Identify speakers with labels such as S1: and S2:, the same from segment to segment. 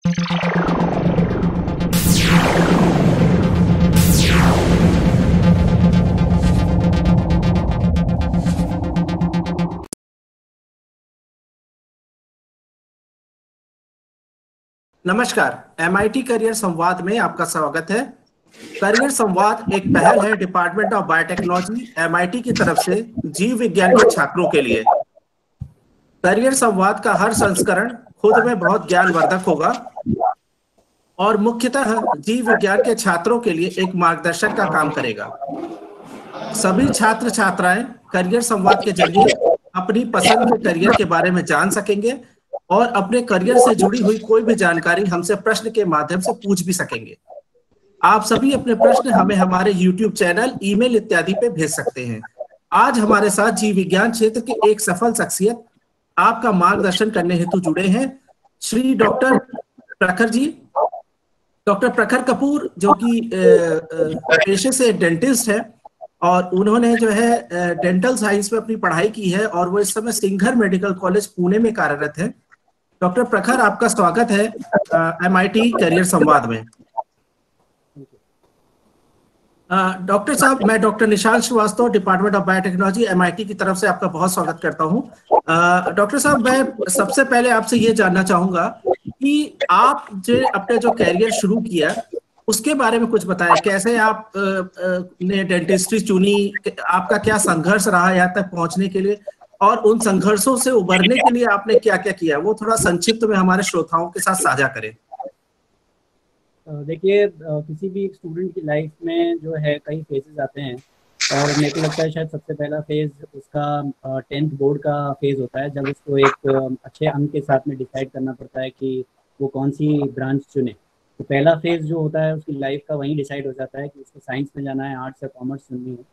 S1: नमस्कार। MIT career संवाद में आपका स्वागत है। करियर संवाद एक पहल है डिपार्टमेंट ऑफ बायोटेक्नोलॉजी एमआईटी की तरफ से जीव विज्ञान के छात्रों के लिए। करियर संवाद का हर संस्करण खुद में बहुत ज्ञानवर्धक होगा और मुख्यतः जीव विज्ञान के छात्रों के लिए एक मार्गदर्शक का काम करेगा। सभी छात्र छात्राएं करियर संवाद के जरिए अपनी पसंद के करियर के बारे में जान सकेंगे और अपने करियर से जुड़ी हुई कोई भी जानकारी हमसे प्रश्न के माध्यम से पूछ भी सकेंगे। आप सभी अपने प्रश्न हमें हमारे YouTube चैनल, ईमेल इत्यादि पे भेज सकते हैं। आज हमारे साथ जीव विज्ञान क्षेत्र के एक सफल शख्सियत आपका मार्गदर्शन करने हेतु जुड़े हैं श्री डॉक्टर प्रखर जी। डॉक्टर प्रखर कपूर जो कि पेशे से डेंटिस्ट है और उन्होंने जो है डेंटल साइंस में अपनी पढ़ाई की है और वो इस समय सिंघर मेडिकल कॉलेज पुणे में कार्यरत है। डॉक्टर प्रखर, आपका स्वागत है एमआईटी करियर संवाद में। डॉक्टर साहब, मैं doctor Nishant Shrivastava, department of biotechnology MIT की तरफ से आपका बहुत स्वागत करता हूं। डॉक्टर साहब, मैं सबसे पहले आपसे ये जानना चाहूंगा कि आप जो अपने जो कैरियर शुरू किया उसके बारे में कुछ बताएं। कैसे आप ने डेंटिस्ट्री चुनी, आपका क्या संघर्ष रहा यहाँ तक पहुंचने के लिए और उन संघर्षों से उबरने के लिए आपने क्या क्या किया, वो थोड़ा संक्षिप्त में हमारे श्रोताओं के साथ साझा करें।
S2: देखिए, किसी भी एक स्टूडेंट की लाइफ में जो है कई फेजेस आते हैं और मेरे को लगता है शायद सबसे पहला फेज उसका 10th बोर्ड का फेज होता है, जब उसको एक अच्छे अंक के साथ में डिसाइड करना पड़ता है कि वो कौन सी ब्रांच चुने। तो पहला फेज जो होता है उसकी लाइफ का वहीं डिसाइड हो जाता है कि उसको साइंस में जाना है, आर्ट्स या कॉमर्स चुननी है।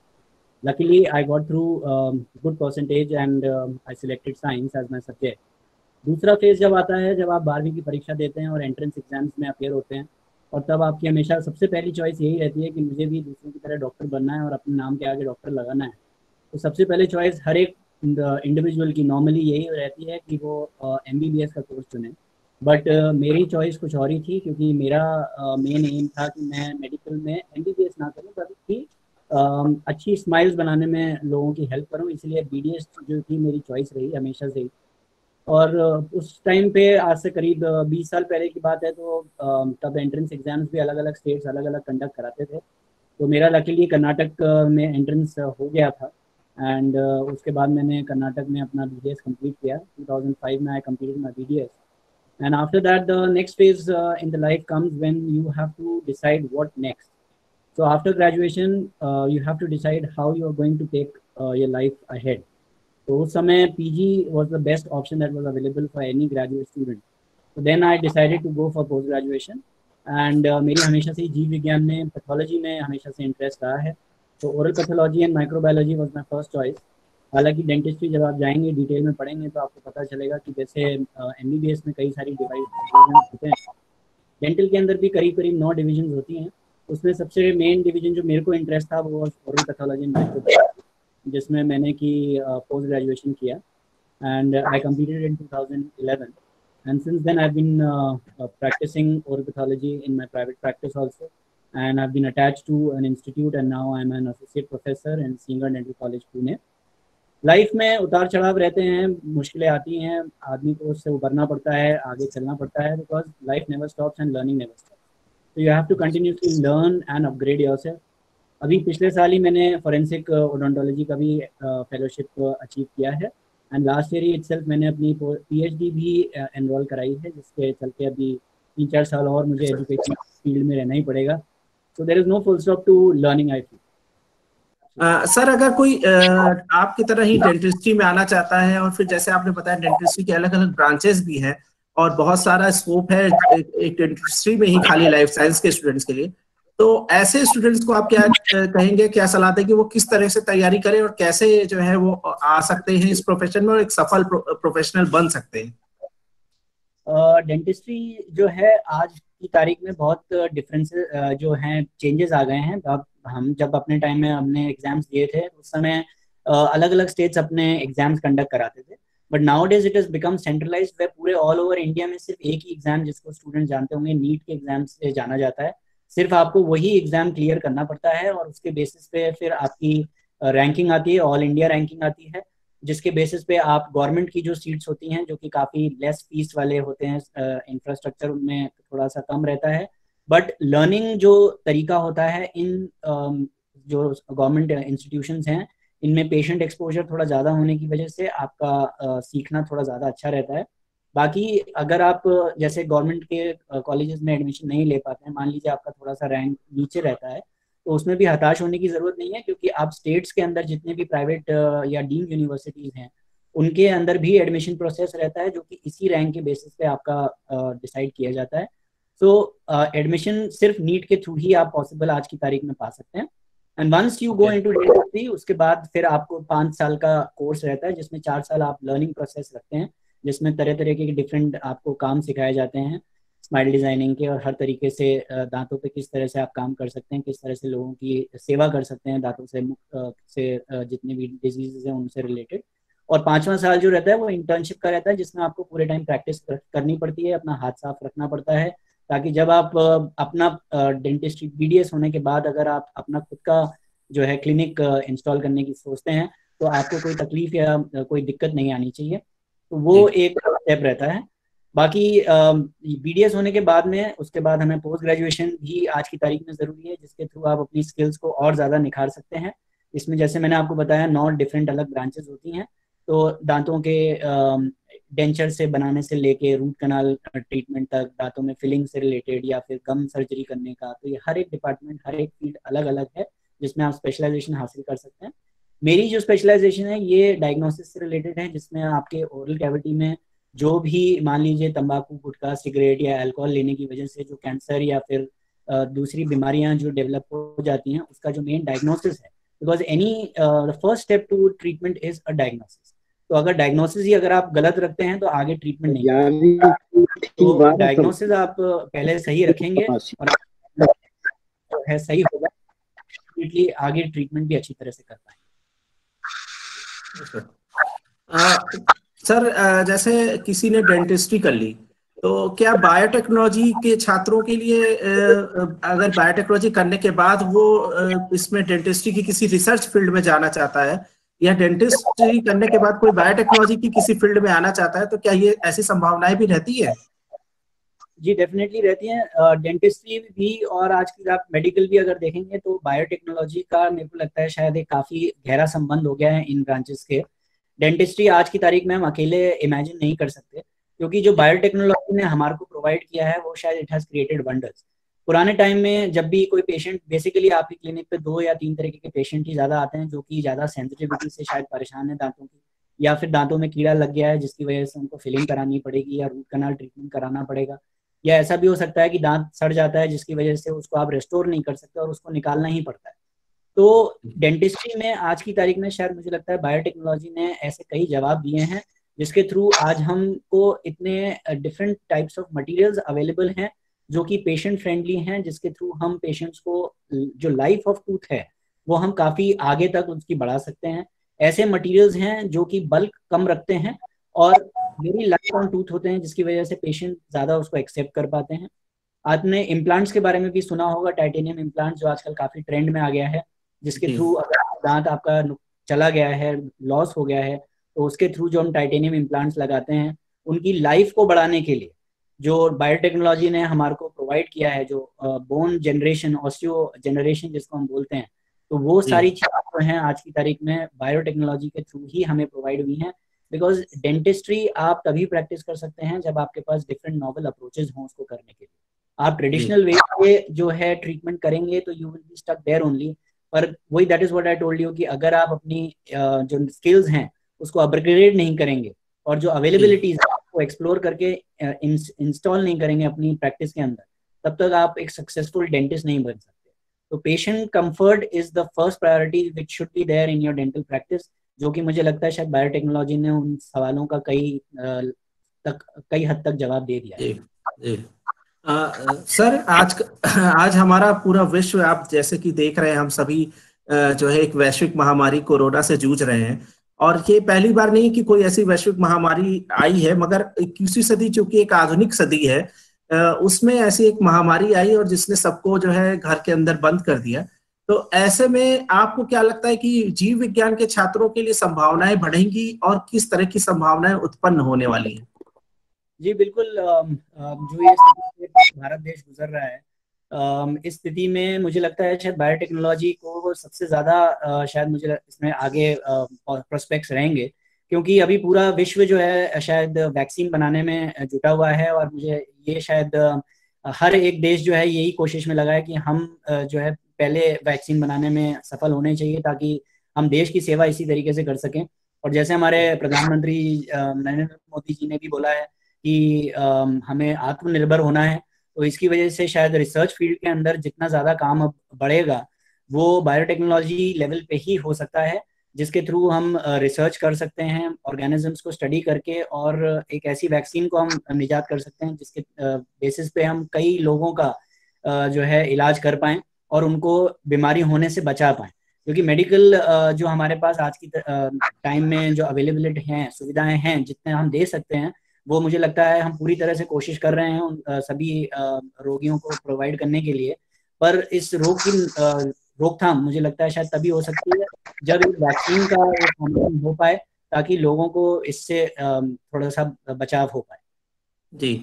S2: Luckily I got through good percentage and I selected science as my subject. दूसरा फेज जब आता है, जब आप 12वीं की परीक्षा देते हैं और एंट्रेंस एग्जाम्स में अपेयर होते हैं, और तब आपकी हमेशा सबसे पहली चॉइस यही रहती है कि मुझे भी दूसरों की तरह डॉक्टर बनना है और अपने नाम के आगे डॉक्टर लगाना है। तो सबसे पहले चॉइस हर एक इंडिविजुअल की नॉर्मली यही रहती है कि वो MBBS का कोर्स चुने। बट मेरी चॉइस कुछ और ही थी, क्योंकि मेरा मेन एम था कि मैं मेडिकल में MBBS ना करूँ बल्कि अच्छी स्माइल्स बनाने में लोगों की हेल्प करूँ, इसलिए BDS जो थी मेरी चॉइस रही हमेशा से ही। और उस टाइम पे आज से करीब 20 साल पहले की बात है, तो तब एंट्रेंस एग्जाम्स भी अलग अलग स्टेट्स अलग अलग कंडक्ट कराते थे। तो मेरा लकीली कर्नाटक में एंट्रेंस हो गया था एंड उसके बाद मैंने कर्नाटक में अपना BDS कंप्लीट किया। 2005 में I completed my BDS and after that the next phase in the life comes when you have to decide what next. So after graduation, you have to decide how you are going to take your life ahead. तो उस समय PG was the best option that was available for any graduate student. So then I decided to go for post graduation and मेरी हमेशा से जीव विज्ञान में, pathology में हमेशा से इंटरेस्ट रहा है। तो oral pathology and microbiology was my first choice. हालांकि डेंटिस्ट्री जब आप जाएंगे डिटेल में पढ़ेंगे तो आपको पता चलेगा कि जैसे MBBS में कई सारी डिवीजन होते हैं, डेंटल के अंदर भी करीब करीब 9 डिवीजन होती हैं। उसमें सबसे मेन डिवीजन जो मेरे को इंटरेस्ट था वो ओरल पैथोलॉजी एंड माइक्रोबायोलॉजी, जिसमें मैंने की पोस्ट ग्रेजुएशन किया and I completed in 2011 and since then I've been practicing oral pathology in my private practice also, and I've been attached to an institute and now I'm an associate professor in Singer Dental College Pune. Life में उतार चढ़ाव रहते हैं, मुश्किलें आती हैं, आदमी को उससे उबरना पड़ता है, आगे चलना पड़ता है, because life never stops and learning never stops. So you have to continuously learn and upgrade yourself. अभी पिछले साल ही मैंने फोरेंसिक ओडोंटोलॉजी का भी फेलोशिप अचीव किया है and last year he itself मैंने अपनी PhD भी एनरोल कराई है, जिसके चलते अभी 3-4 साल और मुझे एजुकेशन फील्ड में रहना ही पड़ेगा। So there is no full stop to learning I feel.
S1: Sir, अगर कोई आपकी तरह ही डेंटिस्ट्री में आना चाहता है और फिर जैसे आपने बताया डेंटिस्ट्री के अलग अलग ब्रांचेस भी हैं और बहुत सारा स्कोप है एक डेंटिस्ट्री में ही खाली लाइफ साइंस के स्टूडेंट्स के लिए, तो ऐसे स्टूडेंट्स को आप क्या कहेंगे, क्या सलाह देंगे, वो किस तरह से तैयारी करें और कैसे जो है वो आ सकते हैं इस प्रोफेशन में और एक सफल प्रोफेशनल बन सकते हैं?
S2: डेंटिस्ट्री जो है आज की तारीख में बहुत डिफरेंसेस जो हैं, चेंजेस आ गए हैं। अब हम जब अपने टाइम में हमने एग्जाम्स दिए थे उस समय अलग अलग स्टेट्स अपने एग्जाम्स कंडक्ट कराते थे, but nowadays it is become centralized, वे पूरे ऑल ओवर इंडिया में सिर्फ एक ही एग्जाम, जिसको स्टूडेंट जानते होंगे नीट के एग्जाम से जाना जाता है, सिर्फ आपको वही एग्जाम क्लियर करना पड़ता है और उसके बेसिस पे फिर आपकी रैंकिंग आती है, ऑल इंडिया रैंकिंग आती है, जिसके बेसिस पे आप गवर्नमेंट की जो सीट्स होती हैं जो कि काफ़ी लेस फीस वाले होते हैं, इंफ्रास्ट्रक्चर उनमें थोड़ा सा कम रहता है, बट लर्निंग जो तरीका होता है इन जो गवर्नमेंट इंस्टीट्यूशंस हैं, इनमें पेशेंट एक्सपोजर थोड़ा ज़्यादा होने की वजह से आपका सीखना थोड़ा ज़्यादा अच्छा रहता है। बाकी अगर आप जैसे गवर्नमेंट के कॉलेजेस में एडमिशन नहीं ले पाते हैं, मान लीजिए आपका थोड़ा सा रैंक नीचे रहता है, तो उसमें भी हताश होने की ज़रूरत नहीं है, क्योंकि आप स्टेट्स के अंदर जितने भी प्राइवेट या डीम्ड यूनिवर्सिटीज़ हैं उनके अंदर भी एडमिशन प्रोसेस रहता है, जो कि इसी रैंक के बेसिस पे आपका डिसाइड किया जाता है। सो एडमिशन सिर्फ नीट के थ्रू ही आप पॉसिबल आज की तारीख में पा सकते हैं। And once you go into dentistry, उसके बाद फिर आपको 5 साल का कोर्स रहता है, जिसमें 4 साल आप लर्निंग प्रोसेस रखते हैं, जिसमें तरह तरह के डिफरेंट आपको काम सिखाए जाते हैं, स्माइल डिजाइनिंग के और हर तरीके से दांतों पे किस तरह से आप काम कर सकते हैं, किस तरह से लोगों की सेवा कर सकते हैं दांतों से जितने भी डिजीजेज हैं उनसे रिलेटेड। और 5वां साल जो रहता है वो इंटर्नशिप का रहता है, जिसमें आपको पूरे टाइम प्रैक्टिस करनी पड़ती है, अपना हाथ साफ रखना पड़ता है, ताकि जब आप अपना डेंटिस्ट्री BDS होने के बाद अगर आप अपना खुद का जो है क्लिनिक इंस्टॉल करने की सोचते हैं तो आपको कोई तकलीफ या कोई दिक्कत नहीं आनी चाहिए। तो वो एक स्टेप रहता है। बाकी BDS होने के बाद में उसके बाद हमें पोस्ट ग्रेजुएशन भी आज की तारीख में ज़रूरी है, जिसके थ्रू आप अपनी स्किल्स को और ज़्यादा निखार सकते हैं। इसमें जैसे मैंने आपको बताया 9 डिफरेंट अलग ब्रांचेस होती हैं, तो दांतों के डेंचर से बनाने से लेके रूट कनाल ट्रीटमेंट तक, दांतों में फिलिंग से रिलेटेड या फिर गम सर्जरी करने का, तो ये हर एक डिपार्टमेंट, हर एक फील्ड अलग अलग है जिसमें आप स्पेशलाइजेशन हासिल कर सकते हैं। मेरी जो स्पेशलाइजेशन है ये डायग्नोसिस से रिलेटेड है, जिसमें आपके ओरल कैविटी में जो भी मान लीजिए तंबाकू, गुटखा, सिगरेट या अल्कोहल लेने की वजह से जो कैंसर या फिर दूसरी बीमारियां जो डेवलप हो जाती हैं, उसका जो मेन डायग्नोसिस है, because any the first step to treatment is a diagnosis. तो अगर डायग्नोसिस ही अगर आप गलत रखते हैं तो आगे ट्रीटमेंट नहीं, तो डायग्नोसिस आप पहले सही रखेंगे और है सही होगा, आगे ट्रीटमेंट भी अच्छी तरह से कर पाएंगे।
S1: सर जैसे किसी ने डेंटिस्ट्री कर ली, तो क्या बायोटेक्नोलॉजी के छात्रों के लिए अगर बायोटेक्नोलॉजी करने के बाद वो इसमें डेंटिस्ट्री की किसी रिसर्च फील्ड में जाना चाहता है, या डेंटिस्ट्री करने के बाद कोई बायोटेक्नोलॉजी की किसी फील्ड में आना चाहता है, तो क्या ये ऐसी संभावनाएं भी रहती है?
S2: जी डेफिनेटली रहती हैं। डेंटिस्ट्री भी और आज की आप मेडिकल भी अगर देखेंगे तो बायोटेक्नोलॉजी का मेरे को लगता है शायद एक काफ़ी गहरा संबंध हो गया है इन ब्रांचेस के। डेंटिस्ट्री आज की तारीख में हम अकेले इमेजिन नहीं कर सकते, क्योंकि जो बायोटेक्नोलॉजी ने हमारे को प्रोवाइड किया है वो शायद इट हैज़ क्रिएटेड वंडर्स। पुराने टाइम में जब भी कोई पेशेंट, बेसिकली आपकी क्लिनिक पे 2 या 3 तरीके के पेशेंट ही ज़्यादा आते हैं, जो कि ज़्यादा सेंसिटिविटी से शायद परेशान है दांतों की, या फिर दांतों में कीड़ा लग गया है जिसकी वजह से उनको फिलिंग करानी पड़ेगी या रूट कनाल ट्रीटमेंट कराना पड़ेगा, या ऐसा भी हो सकता है कि दांत सड़ जाता है जिसकी वजह से उसको आप रेस्टोर नहीं कर सकते और उसको निकालना ही पड़ता है। तो डेंटिस्ट्री में आज की तारीख में शायद मुझे लगता है बायोटेक्नोलॉजी ने ऐसे कई जवाब दिए हैं जिसके थ्रू आज हमको इतने different types of materials available हैं जो कि पेशेंट फ्रेंडली हैं, जिसके थ्रू हम पेशेंट्स को जो लाइफ ऑफ टूथ है वो हम काफ़ी आगे तक उसकी बढ़ा सकते हैं। ऐसे मटेरियल्स हैं जो कि बल्क कम रखते हैं और वेरी लाइट ऑन टूथ होते हैं, जिसकी वजह से पेशेंट ज़्यादा उसको एक्सेप्ट कर पाते हैं। आपने इम्प्लांट्स के बारे में भी सुना होगा, टाइटेनियम इम्प्लांट्स जो आजकल काफ़ी ट्रेंड में आ गया है, जिसके थ्रू अगर दांत आपका चला गया है, लॉस हो गया है, तो उसके थ्रू जो हम टाइटेनियम इम्प्लांट्स लगाते हैं उनकी लाइफ को बढ़ाने के लिए जो बायोटेक्नोलॉजी ने हमारे को प्रोवाइड किया है, जो बोन जनरेशन, ऑस्टियो जनरेशन जिसको हम बोलते हैं, तो वो सारी चीज़ें जो हैं आज की तारीख में बायोटेक्नोलॉजी के थ्रू ही हमें प्रोवाइड हुई हैं। बिकॉज डेंटिस्ट्री आप तभी प्रैक्टिस कर सकते हैं जब आपके पास डिफरेंट नॉवल अप्रोचेज हों उसको करने के लिए। आप ट्रेडिशनल वे से जो है ट्रीटमेंट करेंगे तो you will be stuck there only. पर वही that is what I told you कि अगर आप अपनी जो स्किल्स हैं उसको अपग्रेड नहीं करेंगे और जो अवेलेबिलिटीज है उसको एक्सप्लोर करके इंस्टॉल नहीं करेंगे अपनी प्रैक्टिस के अंदर, तब तक आप एक सक्सेसफुल डेंटिस्ट नहीं बन सकते। तो patient comfort is the first priority which should be there in your dental practice, जो कि मुझे लगता है शायद बायोटेक्नोलॉजी ने उन सवालों का कई हद तक जवाब दे दिया है।
S1: सर आज हमारा पूरा विश्व, आप जैसे कि देख रहे हैं, हम सभी जो है एक वैश्विक महामारी कोरोना से जूझ रहे हैं, और ये पहली बार नहीं कि कोई ऐसी वैश्विक महामारी आई है, मगर 21वीं सदी चूंकि एक आधुनिक सदी है, उसमें ऐसी एक महामारी आई और जिसने सबको जो है घर के अंदर बंद कर दिया। तो ऐसे में आपको क्या लगता है कि जीव विज्ञान के छात्रों के लिए संभावनाएं बढ़ेंगी और किस तरह की संभावनाएं उत्पन्न होने वाली हैं?
S2: जी बिल्कुल, जो ये स्थिति से भारत देश गुजर रहा है, इस स्थिति में मुझे लगता है शायद बायोटेक्नोलॉजी को सबसे ज़्यादा शायद मुझे इसमें आगे प्रोस्पेक्ट्स रहेंगे, क्योंकि अभी पूरा विश्व जो है शायद वैक्सीन बनाने में जुटा हुआ है। और मुझे ये शायद हर एक देश जो है यही कोशिश में लगा है कि हम जो है पहले वैक्सीन बनाने में सफल होने चाहिए, ताकि हम देश की सेवा इसी तरीके से कर सकें। और जैसे हमारे प्रधानमंत्री नरेंद्र मोदी जी ने भी बोला है कि हमें आत्मनिर्भर होना है, तो इसकी वजह से शायद रिसर्च फील्ड के अंदर जितना ज़्यादा काम अब बढ़ेगा वो बायोटेक्नोलॉजी लेवल पे ही हो सकता है, जिसके थ्रू हम रिसर्च कर सकते हैं ऑर्गेनिजम्स को स्टडी करके, और एक ऐसी वैक्सीन को हम निजात कर सकते हैं जिसके बेसिस पे हम कई लोगों का जो है इलाज कर पाएं और उनको बीमारी होने से बचा पाएं। क्योंकि मेडिकल जो हमारे पास आज की टाइम में जो अवेलेबिलिटी हैं, सुविधाएं हैं, जितने हम दे सकते हैं, वो मुझे लगता है हम पूरी तरह से कोशिश कर रहे हैं उन सभी रोगियों को प्रोवाइड करने के लिए। पर इस रोग की रोकथाम मुझे लगता है शायद तभी हो सकती है जब एक वैक्सीन का एक फॉर्मेशन हो पाए, ताकि लोगों को इससे थोड़ा सा बचाव हो पाए।
S1: जी,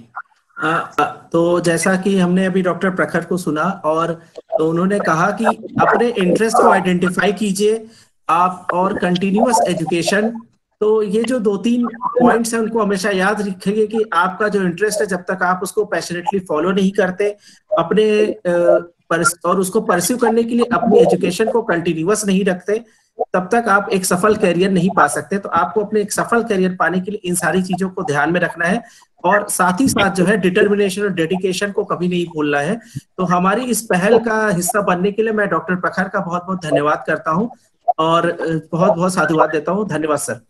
S1: तो जैसा कि हमने अभी डॉक्टर प्रखर को सुना, और तो उन्होंने कहा कि अपने इंटरेस्ट को आइडेंटिफाई कीजिए आप, और कंटिन्यूअस एजुकेशन। तो ये जो 2-3 पॉइंट्स हैं उनको हमेशा याद रखेंगे कि आपका जो इंटरेस्ट है, जब तक आप उसको पैशनेटली फॉलो नहीं करते अपने और उसको परस्यू करने के लिए अपनी एजुकेशन को कंटिन्यूअस नहीं रखते, तब तक आप एक सफल करियर नहीं पा सकते। तो आपको अपने एक सफल करियर पाने के लिए इन सारी चीजों को ध्यान में रखना है, और साथ ही साथ जो है डिटर्मिनेशन और डेडिकेशन को कभी नहीं भूलना है। तो हमारी इस पहल का हिस्सा बनने के लिए मैं डॉक्टर प्रखर का बहुत बहुत धन्यवाद करता हूँ और बहुत बहुत साधुवाद देता हूँ। धन्यवाद सर।